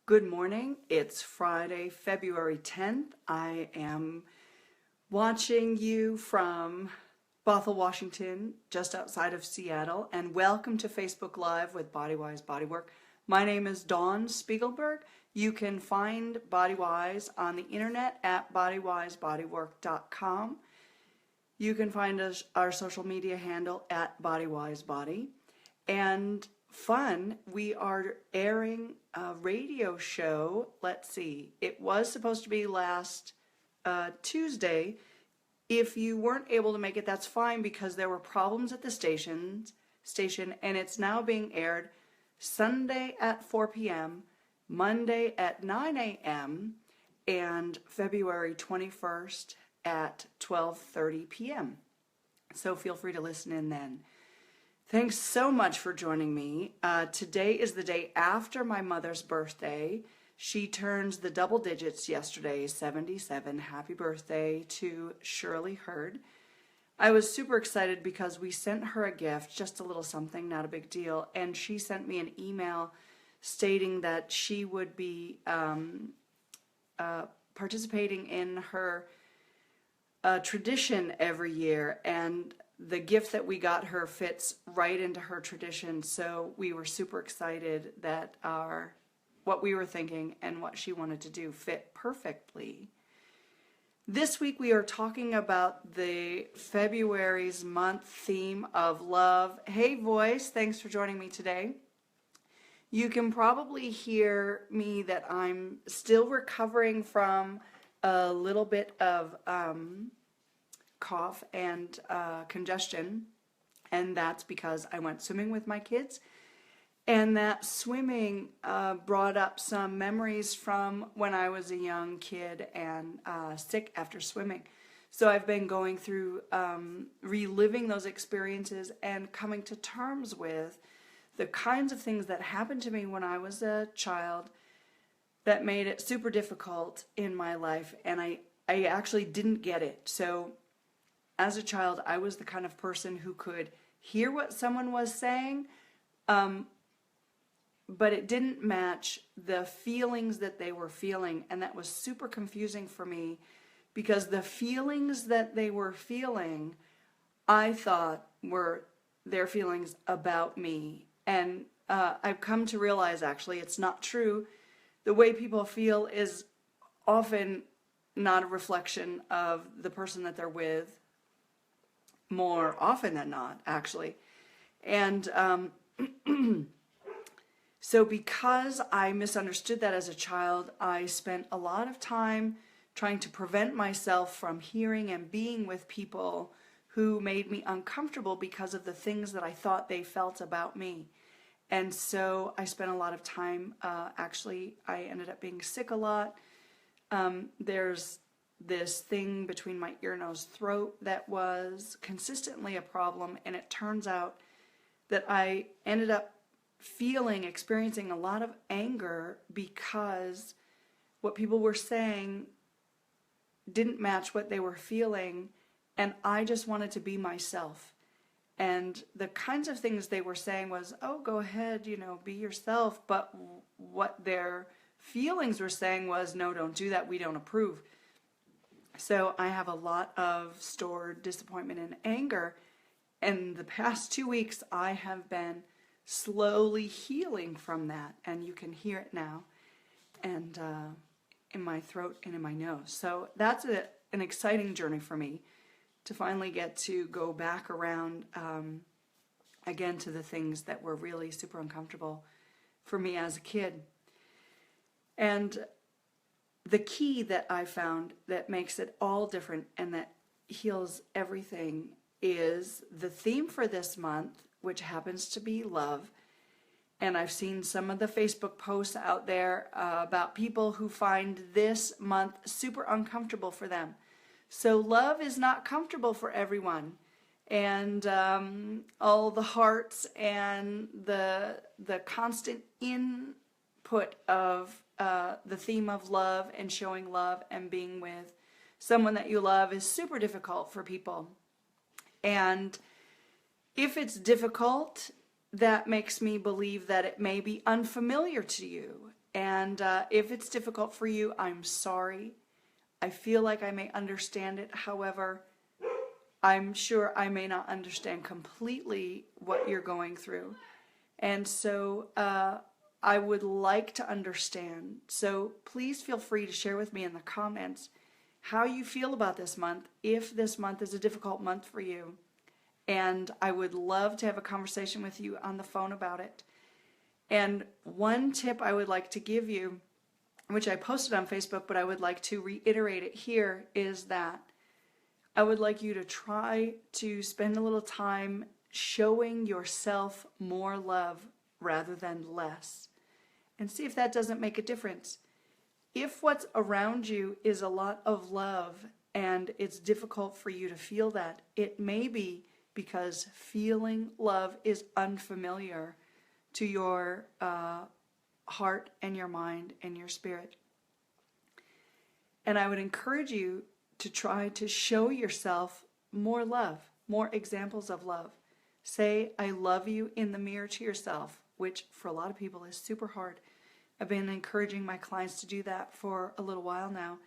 Good morning. It's Friday, February 10th. I am watching you from Bothell, Washington, just outside of Seattle, and welcome to Facebook Live with Bodywise Bodywork. My name is Dawn Spiegelberg. You can find Bodywise on the internet at bodywisebodywork.com. You can find our social media handle at bodywisebody. And fun, we are airing a radio show. Let's see, it was supposed to be last Tuesday. If you weren't able to make it, that's fine, because there were problems at the station, and it's now being aired Sunday at 4 p.m., Monday at 9 a.m., and February 21st at 12:30 p.m. So feel free to listen in then. Thanks so much for joining me. Today is the day after my mother's birthday. She turns the double digits yesterday, 77. Happy birthday to Shirley Hurd. I was super excited because we sent her a gift, just a little something, not a big deal, and she sent me an email stating that she would be participating in her tradition every year, and the gift that we got her fits right into her tradition, so we were super excited that what we were thinking and what she wanted to do fit perfectly. This week we are talking about the February's month theme of love. Hey Voice, thanks for joining me today. You can probably hear me that I'm still recovering from a little bit of cough and congestion, and that's because I went swimming with my kids, and that swimming brought up some memories from when I was a young kid and sick after swimming. So I've been going through reliving those experiences and coming to terms with the kinds of things that happened to me when I was a child that made it super difficult in my life, and I actually didn't get it. So as a child, I was the kind of person who could hear what someone was saying, but it didn't match the feelings that they were feeling, and that was super confusing for me, because the feelings that they were feeling, I thought were their feelings about me. And I've come to realize, actually, it's not true. The way people feel is often not a reflection of the person that they're with, more often than not, actually. And so because I misunderstood that as a child, I spent a lot of time trying to prevent myself from hearing and being with people who made me uncomfortable because of the things that I thought they felt about me. And so I spent a lot of time, actually, I ended up being sick a lot. There's this thing between my ear, nose, throat that was consistently a problem, and it turns out that I ended up experiencing a lot of anger because what people were saying didn't match what they were feeling, and I just wanted to be myself. And the kinds of things they were saying was, oh, go ahead, be yourself, but what their feelings were saying was, no, don't do that, we don't approve. So I have a lot of stored disappointment and anger, and the past 2 weeks I have been slowly healing from that, and you can hear it now, and in my throat and in my nose. So that's an exciting journey for me, to finally get to go back around again to the things that were really super uncomfortable for me as a kid. And the key that I found that makes it all different and that heals everything is the theme for this month, which happens to be love. And I've seen some of the Facebook posts out there about people who find this month super uncomfortable for them. So love is not comfortable for everyone. And all the hearts and the constant input of the theme of love and showing love and being with someone that you love is super difficult for people. And if it's difficult, that makes me believe that it may be unfamiliar to you. And if it's difficult for you, I'm sorry. I feel like I may understand it. However, I'm sure I may not understand completely what you're going through. And so I would like to understand. So please feel free to share with me in the comments how you feel about this month, if this month is a difficult month for you. And I would love to have a conversation with you on the phone about it. And one tip I would like to give you, which I posted on Facebook, but I would like to reiterate it here, is that I would like you to try to spend a little time showing yourself more love rather than less, and see if that doesn't make a difference. If what's around you is a lot of love and it's difficult for you to feel that, it may be because feeling love is unfamiliar to your heart and your mind and your spirit. And I would encourage you to try to show yourself more love, more examples of love. Say, I love you in the mirror to yourself, which for a lot of people is super hard. I've been encouraging my clients to do that for a little while now.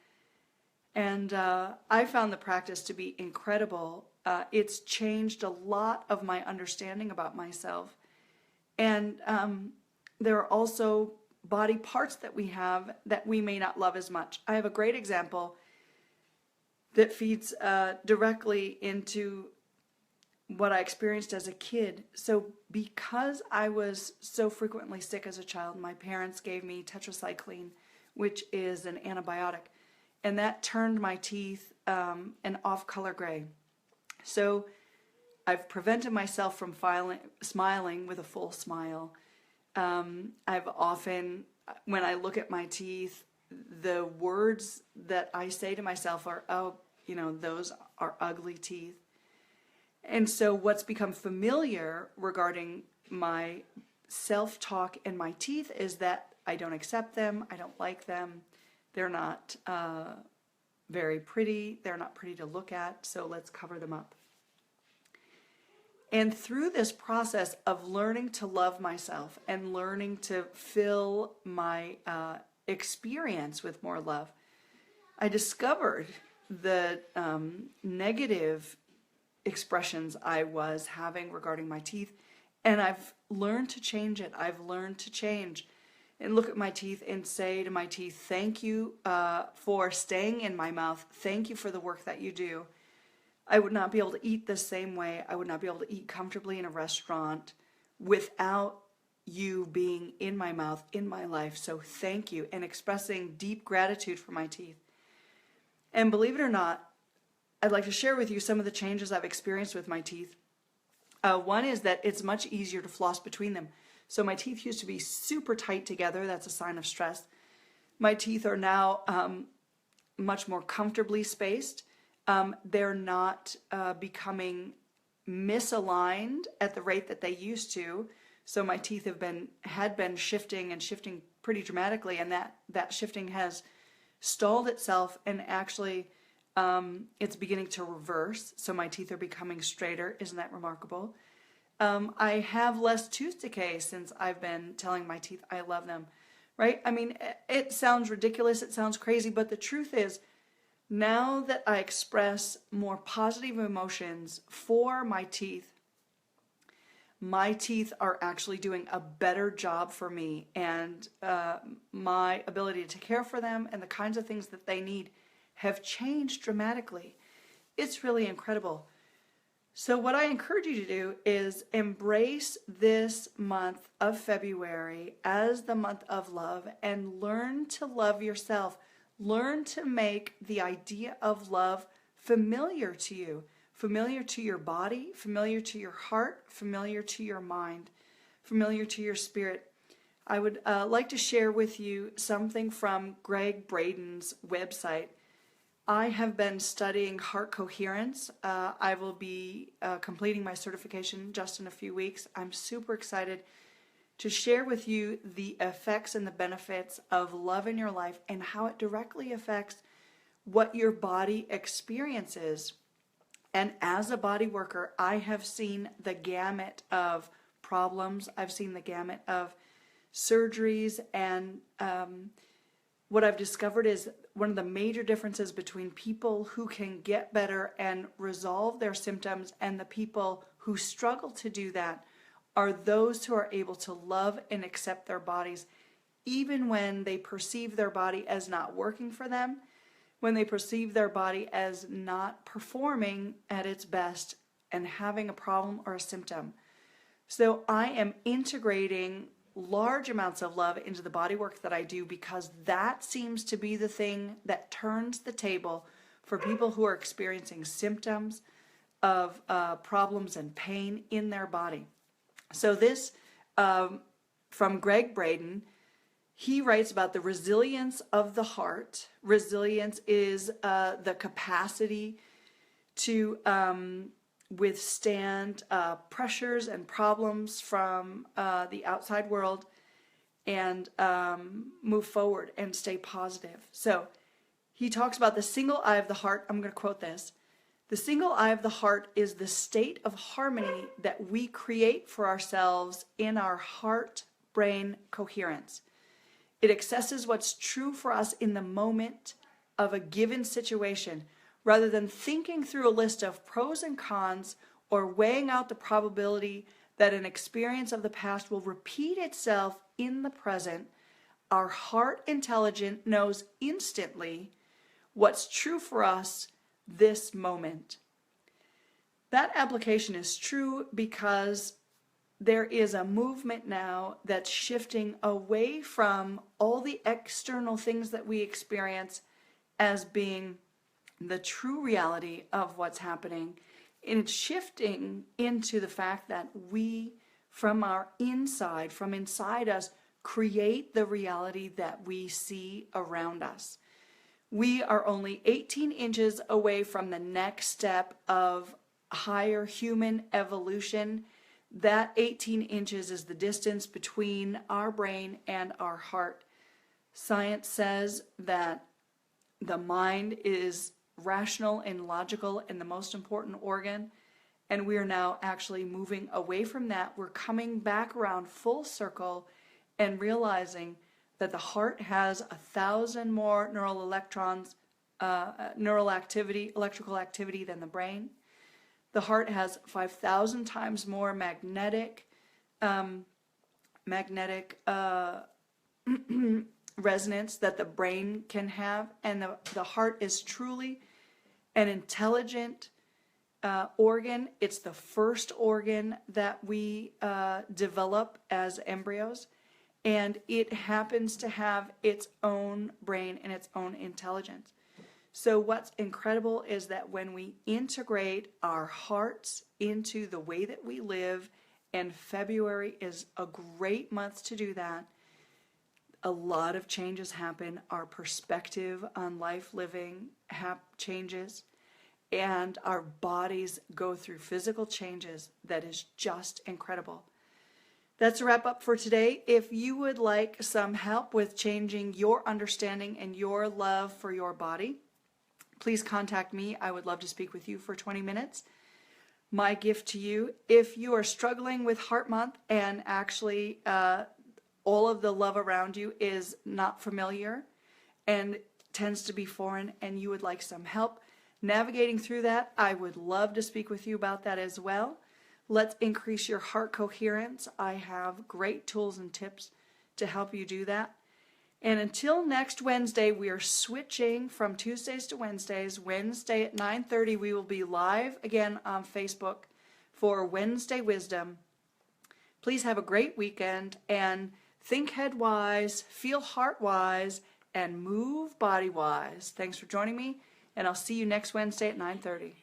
And I found the practice to be incredible. It's changed a lot of my understanding about myself. And there are also body parts that we have that we may not love as much. I have a great example that feeds directly into what I experienced as a kid. So because I was so frequently sick as a child, my parents gave me tetracycline, which is an antibiotic, and that turned my teeth an off-color gray. So I've prevented myself from smiling with a full smile. I've often, when I look at my teeth, the words that I say to myself are, oh, those are ugly teeth. And so what's become familiar regarding my self-talk and my teeth is that I don't accept them, I don't like them, they're not very pretty, they're not pretty to look at, so let's cover them up. And through this process of learning to love myself and learning to fill my experience with more love, I discovered the negative expressions I was having regarding my teeth, and I've learned to change it. I've learned to change and look at my teeth and say to my teeth, thank you for staying in my mouth. Thank you for the work that you do. I would not be able to eat the same way. I would not be able to eat comfortably in a restaurant without you being in my mouth, in my life. So thank you, and expressing deep gratitude for my teeth. And believe it or not, I'd like to share with you some of the changes I've experienced with my teeth. One is that it's much easier to floss between them. So my teeth used to be super tight together. That's a sign of stress. My teeth are now much more comfortably spaced. They're not becoming misaligned at the rate that they used to. So my teeth had been shifting and shifting pretty dramatically, and that shifting has stalled itself, and actually it's beginning to reverse. So my teeth are becoming straighter. Isn't that remarkable? I have less tooth decay since I've been telling my teeth I love them, right? I mean, it sounds ridiculous, it sounds crazy, but the truth is, now that I express more positive emotions for my teeth are actually doing a better job for me, and my ability to care for them and the kinds of things that they need have changed dramatically. It's really incredible. So what I encourage you to do is embrace this month of February as the month of love and learn to love yourself. Learn to make the idea of love familiar to you, familiar to your body, familiar to your heart, familiar to your mind, familiar to your spirit. I would like to share with you something from Greg Braden's website. I have been studying heart coherence. I will be completing my certification just in a few weeks. I'm super excited to share with you the effects and the benefits of love in your life and how it directly affects what your body experiences. And as a body worker, I have seen the gamut of problems. I've seen the gamut of surgeries, and what I've discovered is one of the major differences between people who can get better and resolve their symptoms and the people who struggle to do that are those who are able to love and accept their bodies, even when they perceive their body as not working for them, when they perceive their body as not performing at its best and having a problem or a symptom. So I am integrating large amounts of love into the body work that I do, because that seems to be the thing that turns the table for people who are experiencing symptoms of problems and pain in their body. So this, from Greg Braden, he writes about the resilience of the heart. Resilience is the capacity to withstand pressures and problems from the outside world and move forward and stay positive. So he talks about the single eye of the heart. I'm going to quote this. The single eye of the heart is the state of harmony that we create for ourselves in our heart-brain coherence. It accesses what's true for us in the moment of a given situation, rather than thinking through a list of pros and cons or weighing out the probability that an experience of the past will repeat itself in the present. Our heart intelligence knows instantly what's true for us this moment. That application is true because there is a movement now that's shifting away from all the external things that we experience as being the true reality of what's happening. And it's shifting into the fact that we, from our inside, from inside us, create the reality that we see around us. We are only 18 inches away from the next step of higher human evolution. That 18 inches is the distance between our brain and our heart. Science says that the mind is rational and logical and the most important organ, and we are now actually moving away from that. We're coming back around full circle and realizing that the heart has 1,000 more neural activity, electrical activity than the brain. The heart has 5,000 times more magnetic resonance that the brain can have, and the heart is truly an intelligent organ. It's the first organ that we develop as embryos, and it happens to have its own brain and its own intelligence. So what's incredible is that when we integrate our hearts into the way that we live, and February is a great month to do that, a lot of changes happen. Our perspective on life living changes, and our bodies go through physical changes that is just incredible. That's a wrap up for today. If you would like some help with changing your understanding and your love for your body, please contact me. I would love to speak with you for 20 minutes. My gift to you, if you are struggling with Heart Month and actually all of the love around you is not familiar and tends to be foreign, and you would like some help navigating through that, I would love to speak with you about that as well. Let's increase your heart coherence. I have great tools and tips to help you do that. And until next Wednesday, we are switching from Tuesdays to Wednesdays. Wednesday at 9:30, we will be live again on Facebook for Wednesday Wisdom. Please have a great weekend and think head-wise, feel heart-wise, and move body-wise. Thanks for joining me, and I'll see you next Wednesday at 9:30.